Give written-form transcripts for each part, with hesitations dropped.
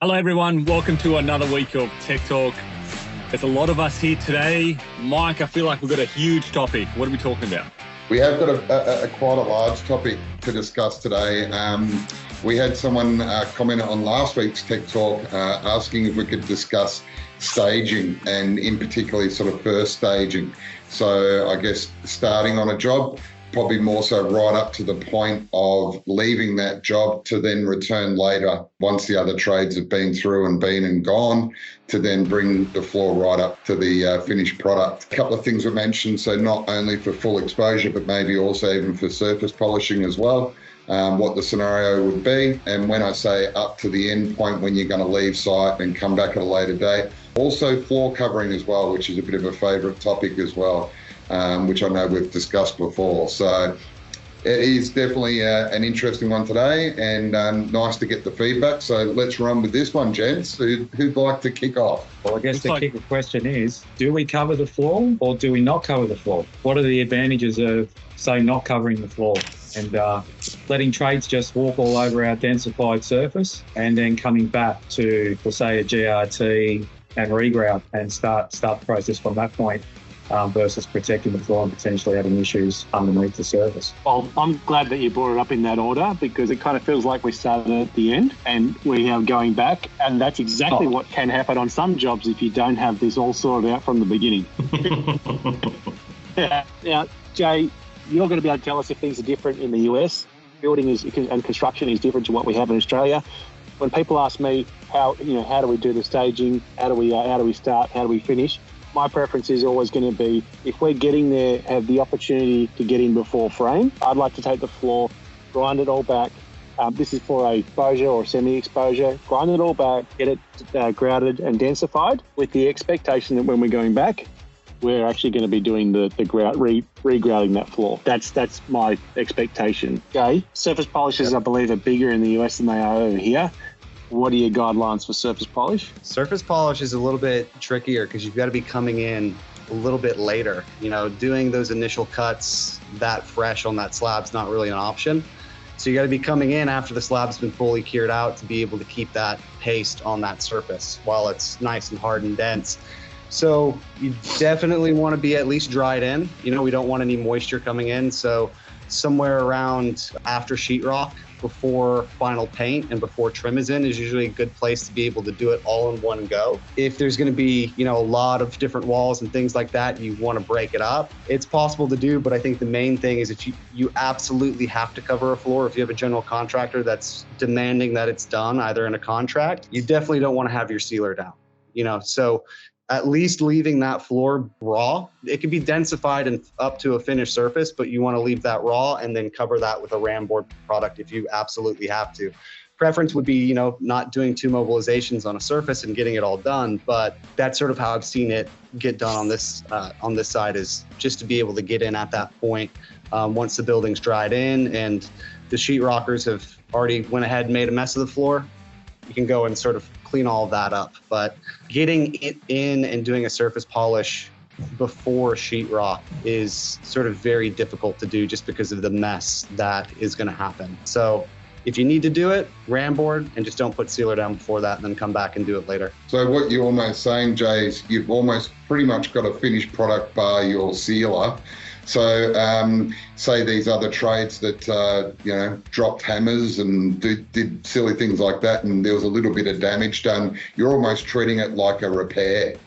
Hello everyone, welcome to another week of Tech Talk. There's a lot of us here today. Mike, I feel like we've got a huge topic. What are we talking about? We have got quite a large topic to discuss today. We had someone comment on last week's Tech Talk asking if we could discuss staging and in particular sort of first staging. So I guess starting on a job, probably more so right up to the point of leaving that job to then return later once the other trades have been through and been and gone, to then bring the floor right up to the finished product. A couple of things were mentioned, so not only for full exposure, but maybe also even for surface polishing as well, what the scenario would be. And when I say up to the end point, when you're going to leave site and come back at a later date. Also floor covering as well, which is a bit of a favourite topic as well. Which I know we've discussed before. So it is definitely an interesting one today, and nice to get the feedback. So let's run with this one, gents. Who'd like to kick off? Well, I guess the kicker question is, do we cover the floor or do we not cover the floor? What are the advantages of, say, not covering the floor and letting trades just walk all over our densified surface and then coming back to, we'll say, a GRT and regrout and start the process from that point? Versus protecting the floor and potentially having issues underneath the surface. Well, I'm glad that you brought it up in that order, because it kind of feels like we started at the end and we are going back, and that's exactly what can happen on some jobs if you don't have this all sorted out from the beginning. Yeah. Now, Jay, you're going to be able to tell us if things are different in the US. Building and construction is different to what we have in Australia. When people ask me how do we do the staging, how do we start, how do we finish, my preference is always going to be, if we're getting there, have the opportunity to get in before frame, I'd like to take the floor, grind it all back. This is for a exposure or semi-exposure. Grind it all back, get it grouted and densified, with the expectation that when we're going back, we're actually going to be doing the re-grouting that floor. That's my expectation. Okay. Surface polishes, I believe, are bigger in the US than they are over here. What are your guidelines for surface polish? Surface polish is a little bit trickier because you've got to be coming in a little bit later. Doing those initial cuts that fresh on that slab's not really an option. So you got to be coming in after the slab's been fully cured out to be able to keep that paste on that surface while it's nice and hard and dense. So you definitely want to be at least dried in. We don't want any moisture coming in. So somewhere around after sheetrock, before final paint and before trim is in, is usually a good place to be able to do it all in one go. If there's going to be, a lot of different walls and things like that, you want to break it up. It's possible to do, but I think the main thing is if you absolutely have to cover a floor, if you have a general contractor that's demanding that it's done either in a contract, you definitely don't want to have your sealer down, so at least leaving that floor raw. It can be densified and up to a finished surface, but you want to leave that raw and then cover that with a ram board product if you absolutely have to. Preference would be, not doing two mobilizations on a surface and getting it all done, but that's sort of how I've seen it get done on this side, is just to be able to get in at that point once the building's dried in and the sheetrockers have already went ahead and made a mess of the floor. You can go and sort of clean all of that up. But getting it in and doing a surface polish before sheetrock is sort of very difficult to do just because of the mess that is going to happen. So if you need to do it, ram board, and just don't put sealer down before that and then come back and do it later. So what you're almost saying, Jay, is you've almost pretty much got a finished product bar your sealer. So say these other trades that, dropped hammers and did silly things like that, and there was a little bit of damage done, you're almost treating it like a repair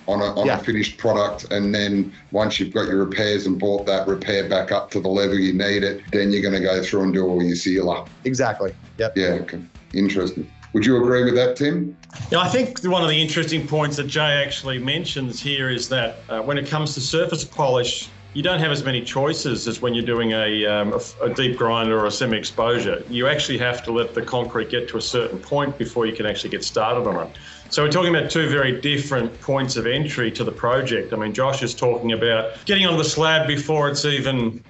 on a finished product. And then once you've got your repairs and brought that repair back up to the level you need it, then you're going to go through and do all your sealer. Exactly. Yep. Yeah, okay. Interesting. Would you agree with that, Tim? Yeah, I think one of the interesting points that Jay actually mentions here is that when it comes to surface polish, you don't have as many choices as when you're doing a deep grind or a semi-exposure. You actually have to let the concrete get to a certain point before you can actually get started on it. So we're talking about two very different points of entry to the project. I mean, Josh is talking about getting on the slab before it's even,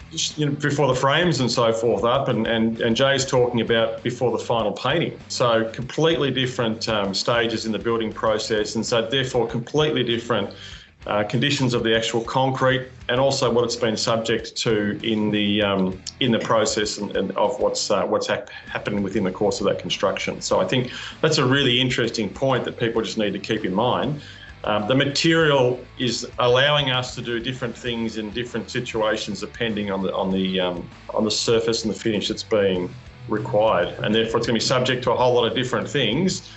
before the frames and so forth up, and Jay's talking about before the final painting. So completely different stages in the building process, and so therefore completely different conditions of the actual concrete, and also what it's been subject to in the process and of what's happening within the course of that construction. So I think that's a really interesting point that people just need to keep in mind. The material is allowing us to do different things in different situations depending on the surface and the finish that's being required, and therefore it's going to be subject to a whole lot of different things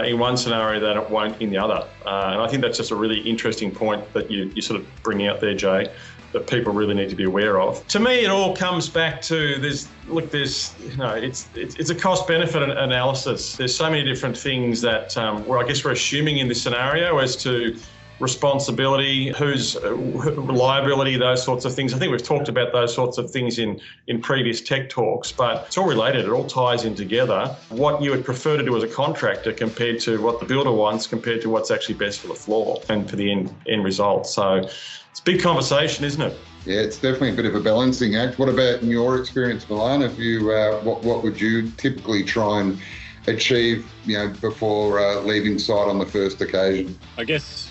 in one scenario that it won't in the other. And I think that's just a really interesting point that you sort of bring out there, Jay, that people really need to be aware of. To me, it all comes back to it's a cost-benefit analysis. There's so many different things that I guess we're assuming in this scenario as to responsibility, whose liability, those sorts of things. I think we've talked about those sorts of things in previous tech talks, but it's all related. It all ties in together. What you would prefer to do as a contractor compared to what the builder wants, compared to what's actually best for the floor and for the end result. So it's a big conversation, isn't it? Yeah, it's definitely a bit of a balancing act. What about in your experience, Milan? If you, what would you typically try and achieve, before leaving site on the first occasion? I guess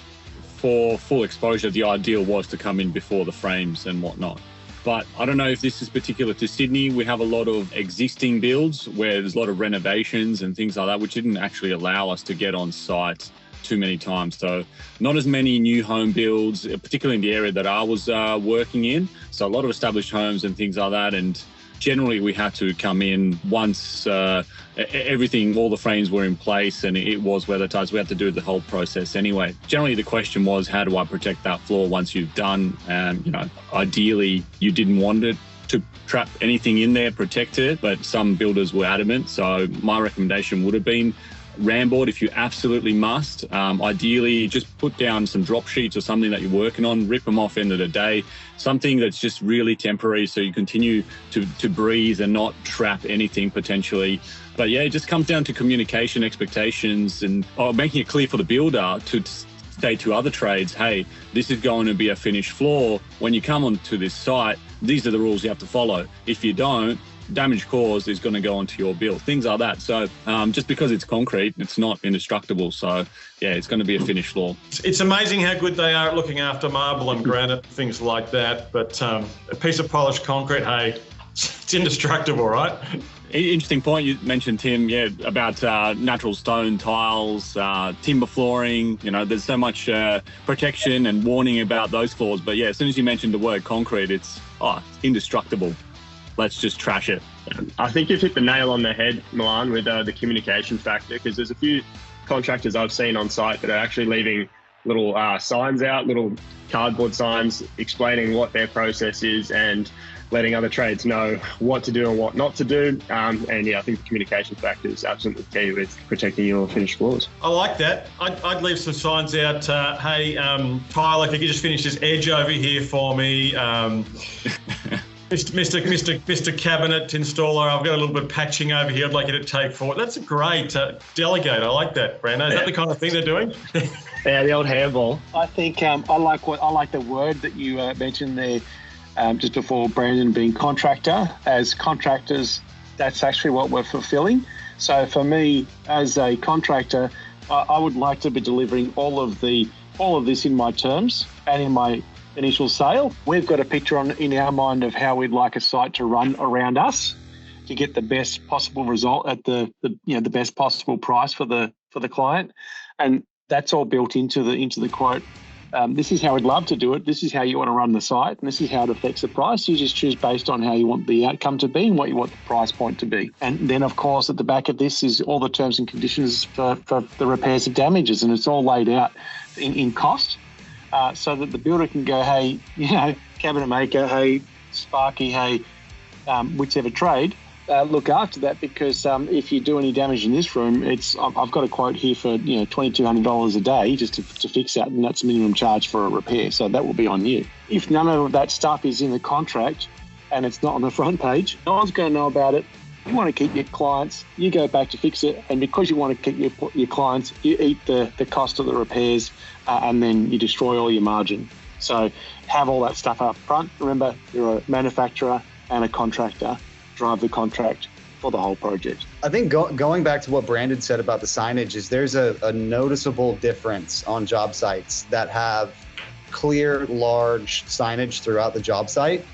for full exposure, the ideal was to come in before the frames and whatnot. But I don't know if this is particular to Sydney. We have a lot of existing builds where there's a lot of renovations and things like that, which didn't actually allow us to get on site too many times. So not as many new home builds, particularly in the area that I was working in. So a lot of established homes and things like that. And generally we had to come in once everything, all the frames were in place and it was weathertight. We had to do the whole process anyway. Generally the question was, how do I protect that floor once you've done? And ideally you didn't want it to trap anything in there, protect it, but some builders were adamant. So my recommendation would have been ram board if you absolutely must. Ideally, just put down some drop sheets or something that you're working on, rip them off end of the day, something that's just really temporary so you continue to breathe and not trap anything potentially. But yeah, it just comes down to communication, expectations, and making it clear for the builder to say to other trades, hey, this is going to be a finished floor. When you come onto this site, these are the rules you have to follow. If you don't, damage caused is going to go onto your bill, things like that. So just because it's concrete, it's not indestructible. So yeah, it's going to be a finished floor. It's amazing how good they are at looking after marble and granite, things like that. But a piece of polished concrete, hey, it's indestructible, right? Interesting point you mentioned, Tim, about natural stone tiles, timber flooring. There's so much protection and warning about those floors. But yeah, as soon as you mentioned the word concrete, it's indestructible. Let's just trash it. I think you've hit the nail on the head, Milan, with the communication factor, because there's a few contractors I've seen on site that are actually leaving little signs out, little cardboard signs explaining what their process is and letting other trades know what to do and what not to do. And yeah, I think the communication factor is absolutely key with protecting your finished floors. I like that. I'd leave some signs out. Hey, Tyler, if you could just finish this edge over here for me. Mr. Cabinet Installer, I've got a little bit of patching over here. I'd like you to take forward. That's a great delegate. I like that, Brando. Is that the kind of thing they're doing? Yeah, the old hairball. I think I like the word that you mentioned there just before, Brandon, being contractor. As contractors, that's actually what we're fulfilling. So for me, as a contractor, I would like to be delivering all of this in my terms and in my initial sale. We've got a picture in our mind of how we'd like a site to run around us to get the best possible result at the best possible price for the client, and that's all built into the quote. This is how we'd love to do it. This is how you want to run the site, and this is how it affects the price. You just choose based on how you want the outcome to be and what you want the price point to be. And then, of course, at the back of this is all the terms and conditions for the repairs of damages, and it's all laid out in cost. So that the builder can go, hey, cabinet maker, hey, Sparky, hey, whichever trade, look after that, because if you do any damage in this room, I've got a quote here for $2,200 a day just to fix that, and that's a minimum charge for a repair. So that will be on you. If none of that stuff is in the contract and it's not on the front page, no one's going to know about it. You want to keep your clients, you go back to fix it, and because you want to keep your clients, you eat the cost of the repairs, and then you destroy all your margin. So have all that stuff up front. Remember, you're a manufacturer and a contractor. Drive the contract for the whole project. I think going back to what Brandon said about the signage is there's a noticeable difference on job sites that have clear, large signage throughout the job site.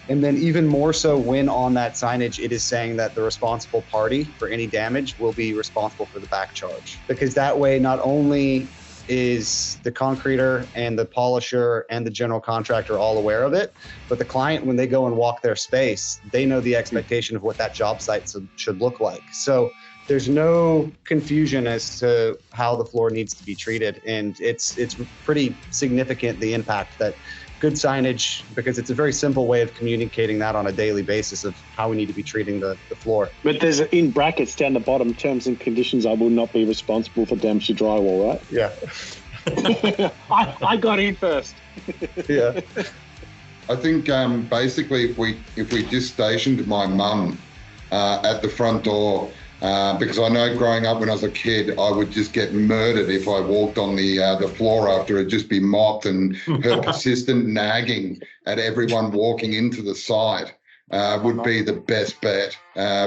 And then even more so when on that signage, it is saying that the responsible party for any damage will be responsible for the back charge. Because that way, not only is the concreter and the polisher and the general contractor all aware of it, but the client, when they go and walk their space, they know the expectation of what that job site should look like. So there's no confusion as to how the floor needs to be treated. And it's pretty significant, the impact that good signage, because it's a very simple way of communicating that on a daily basis of how we need to be treating the floor. But there's in brackets down the bottom, terms and conditions, I will not be responsible for damage to drywall, right? Yeah. I got in first. Yeah. I think basically if we just stationed my mum at the front door, because I know growing up when I was a kid, I would just get murdered if I walked on the floor after it'd just be mopped, and her persistent nagging at everyone walking into the site would be the best bet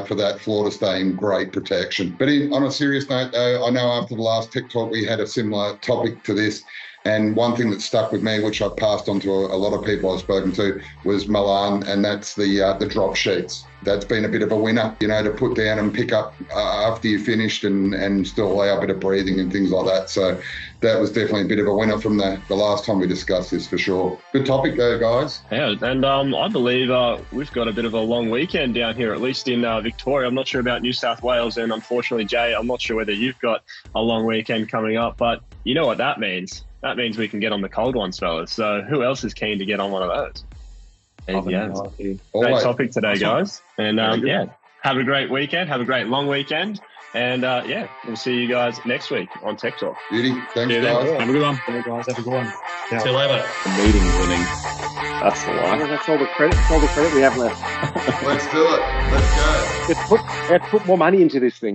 for that floor to stay in great protection. But on a serious note, though, I know after the last TechTalk we had a similar topic to this. And one thing that stuck with me, which I passed on to a lot of people I've spoken to, was Milan, and that's the drop sheets. That's been a bit of a winner, to put down and pick up after you finished and still allow a bit of breathing and things like that. So that was definitely a bit of a winner from the last time we discussed this, for sure. Good topic though, guys. Yeah, and I believe we've got a bit of a long weekend down here, at least in Victoria. I'm not sure about New South Wales, and unfortunately, Jay, I'm not sure whether you've got a long weekend coming up, but you know what that means. That means we can get on the cold ones, fellas. So who else is keen to get on one of those? Yeah, great topic today, guys. And have a great weekend. Have a great long weekend. And we'll see you guys next week on Tech Talk. Beauty. Thanks, guys. Have a good one. Yeah, guys, have a good one. Yeah. See you later. The meeting's winning. That's the line. That's all the credit. That's all the credit we have left. Let's do it. Let's go. Let's put more money into this thing.